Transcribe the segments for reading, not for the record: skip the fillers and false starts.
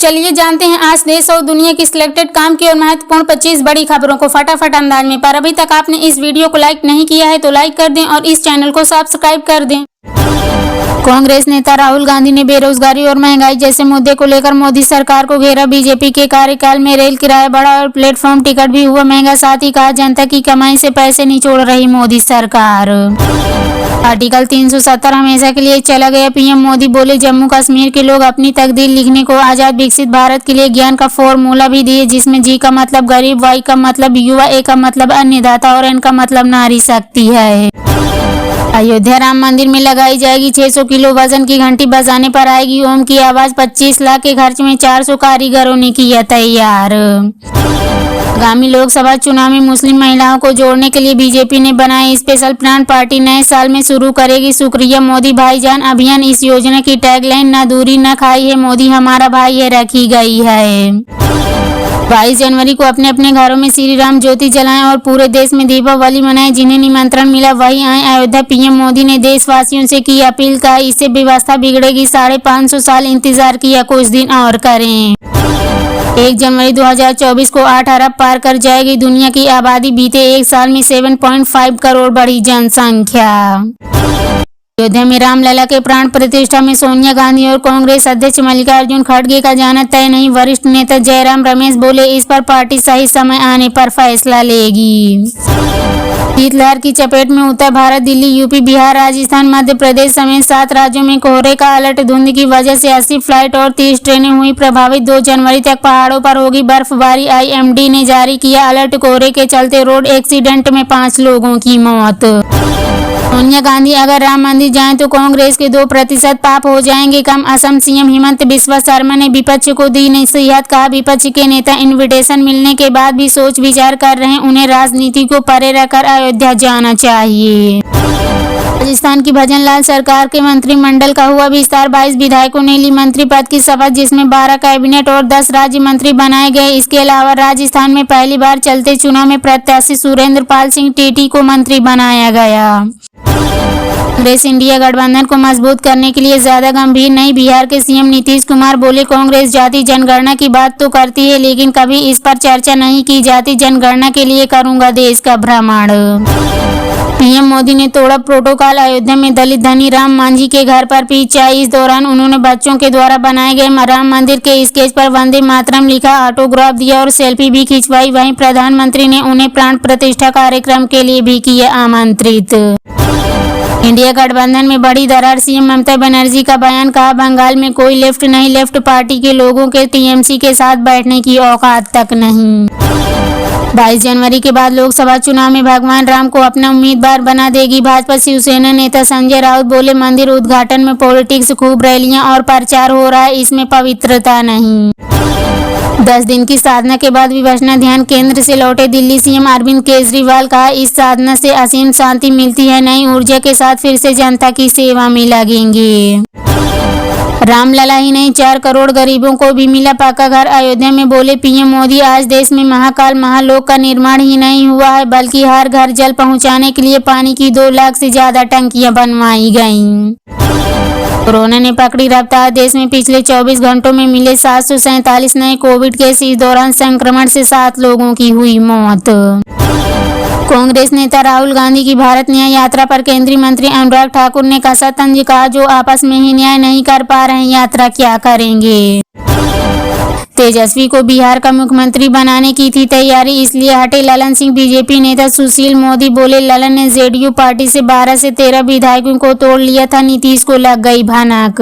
चलिए जानते हैं आज देश और दुनिया की सिलेक्टेड काम की और महत्वपूर्ण 25 बड़ी खबरों को फटाफट अंदाज में। पर अभी तक आपने इस वीडियो को लाइक नहीं किया है तो लाइक कर दें और इस चैनल को सब्सक्राइब कर दें। कांग्रेस नेता राहुल गांधी ने बेरोजगारी और महंगाई जैसे मुद्दे को लेकर मोदी सरकार को घेरा। बीजेपी के कार्यकाल में रेल किराया बढ़ा और प्लेटफॉर्म टिकट भी हुआ महंगा। साथ ही कहा जनता की कमाई से पैसे निचोड़ रही मोदी सरकार। आर्टिकल 370 हमेशा के लिए चला गया। पीएम मोदी बोले जम्मू कश्मीर के लोग अपनी तकदीर लिखने को आजाद विकसित भारत के लिए ज्ञान का फॉर्मूला भी दिए, जिसमें जी का मतलब गरीब, वाई का मतलब युवा, ए का मतलब अन्नदाता और एन का मतलब नारी शक्ति है। अयोध्या राम मंदिर में लगाई जाएगी 600 किलो वजन की घंटी, बजाने पर आएगी ओम की आवाज। 25 लाख के खर्च में 400 कारीगरों ने किया तैयार। आगामी लोकसभा चुनाव में मुस्लिम महिलाओं को जोड़ने के लिए बीजेपी ने बनाई स्पेशल प्लान। पार्टी नए साल में शुरू करेगी शुक्रिया मोदी भाईजान अभियान। इस योजना की टैगलाइन न दूरी न खाई है, मोदी हमारा भाई है रखी गई है। 22 जनवरी को अपने अपने घरों में श्री राम ज्योति जलाएं और पूरे देश में दीपावली मनाएं। जिन्हें निमंत्रण मिला वही आए अयोध्या। पीएम मोदी ने देशवासियों से की अपील, का इससे व्यवस्था बिगड़ेगी। 550 साल इंतजार किया, कुछ दिन और करें। 1 जनवरी 2024 को 8 अरब पार कर जाएगी दुनिया की आबादी। बीते एक साल में 7.5 करोड़ बढ़ी जनसंख्या। अयोध्या में रामलला के प्राण प्रतिष्ठा में सोनिया गांधी और कांग्रेस अध्यक्ष मल्लिकार्जुन खड़गे का जाना तय नहीं। वरिष्ठ नेता जयराम रमेश बोले इस पर पार्टी सही समय आने पर फैसला लेगी। शीतलहर की चपेट में उत्तर भारत, दिल्ली, यूपी, बिहार, राजस्थान, मध्य प्रदेश समेत 7 राज्यों में कोहरे का अलर्ट। धुंध की वजह से 80 फ्लाइट और 30 ट्रेनें हुई प्रभावित। 2 जनवरी तक पहाड़ों पर होगी बर्फबारी। आईएमडी ने जारी किया अलर्ट। कोहरे के चलते रोड एक्सीडेंट में 5 लोगों की मौत। सोनिया गांधी अगर राम मंदिर जाएं तो कांग्रेस के 2% पाप हो जाएंगे कम। असम सीएम हिमंत बिस्वा शर्मा ने विपक्ष को दी नसीहत। कहा विपक्ष के नेता इनविटेशन मिलने के बाद भी सोच विचार कर रहे हैं, उन्हें राजनीति को परे रखकर अयोध्या जाना चाहिए। राजस्थान की भजन लाल सरकार के मंत्रिमंडल का हुआ विस्तार। 22 विधायकों ने ली मंत्री पद की शपथ, जिसमें 12 कैबिनेट और 10 राज्य मंत्री बनाए गए। इसके अलावा राजस्थान में पहली बार चलते चुनाव में प्रत्याशी सुरेंद्र पाल सिंह टीटी को मंत्री बनाया गया। कांग्रेस इंडिया गठबंधन को मजबूत करने के लिए ज्यादा गंभीर नहीं। बिहार के सीएम नीतीश कुमार बोले कांग्रेस जाति जनगणना की बात तो करती है लेकिन कभी इस पर चर्चा नहीं की जाती। जनगणना के लिए करूंगा देश का भ्रमण। पीएम मोदी ने तोड़ा प्रोटोकॉल। अयोध्या में दलित धनी राम मांझी के घर पर पी चाय। इस दौरान उन्होंने बच्चों के द्वारा बनाए गए राम मंदिर के स्केच पर वंदे मातरम लिखा, ऑटोग्राफ दिया और सेल्फी भी खिंचवाई। वहीं प्रधानमंत्री ने उन्हें प्राण प्रतिष्ठा कार्यक्रम के लिए भी किया आमंत्रित। इंडिया गठबंधन में बड़ी दरार, सीएम ममता बनर्जी का बयान। कहा बंगाल में कोई लेफ्ट नहीं, लेफ्ट पार्टी के लोगों के टीएमसी के साथ बैठने की औकात तक नहीं। 22 जनवरी के बाद लोकसभा चुनाव में भगवान राम को अपना उम्मीदवार बना देगी भाजपा। शिवसेना नेता संजय राउत बोले मंदिर उद्घाटन में पॉलिटिक्स, खूब रैलियां और प्रचार हो रहा है, इसमें पवित्रता नहीं। 10 दिन की साधना के बाद विपश्यना ध्यान केंद्र से लौटे दिल्ली सीएम अरविंद केजरीवाल। कहा इस साधना से असीम शांति मिलती है, नई ऊर्जा के साथ फिर से जनता की सेवा में लगेंगे। रामलला ही नहीं 4 करोड़ गरीबों को भी मिला पक्का घर। अयोध्या में बोले पीएम मोदी आज देश में महाकाल महालोक का निर्माण ही नहीं हुआ है बल्कि हर घर जल पहुंचाने के लिए पानी की 2 लाख से ज्यादा टंकियां बनवाई गईं। कोरोना ने पकड़ी रफ्तार। देश में पिछले 24 घंटों में मिले 747 नए कोविड केस। इस दौरान संक्रमण से 7 लोगों की हुई मौत। कांग्रेस नेता राहुल गांधी की भारत न्याय यात्रा पर केंद्रीय मंत्री अनुराग ठाकुर ने कसा तंज। कहा जो आपस में ही न्याय नहीं कर पा रहे हैं यात्रा क्या करेंगे। तेजस्वी को बिहार का मुख्यमंत्री बनाने की थी तैयारी, इसलिए हटे ललन सिंह। बीजेपी नेता सुशील मोदी बोले ललन ने जेडीयू पार्टी से 12 से 13 विधायकों को तोड़ लिया था, नीतीश को लग गई भनक।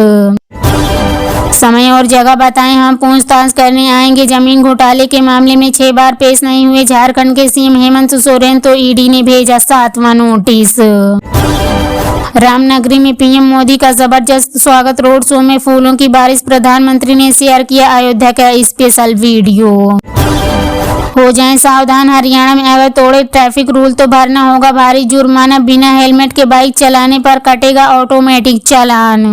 समय और जगह बताएं, हम पूछताछ करने आएंगे। जमीन घोटाले के मामले में 6 बार पेश नहीं हुए झारखंड के सीएम हेमंत सोरेन, तो ईडी ने भेजा 7वां नोटिस। रामनगरी में पीएम मोदी का जबरदस्त स्वागत, रोड शो में फूलों की बारिश। प्रधानमंत्री ने शेयर किया अयोध्या का स्पेशल वीडियो। हो जाएं सावधान, हरियाणा में अगर तोड़े ट्रैफिक रूल तो भरना होगा भारी जुर्माना। बिना हेलमेट के बाइक चलाने पर कटेगा ऑटोमेटिक चालान।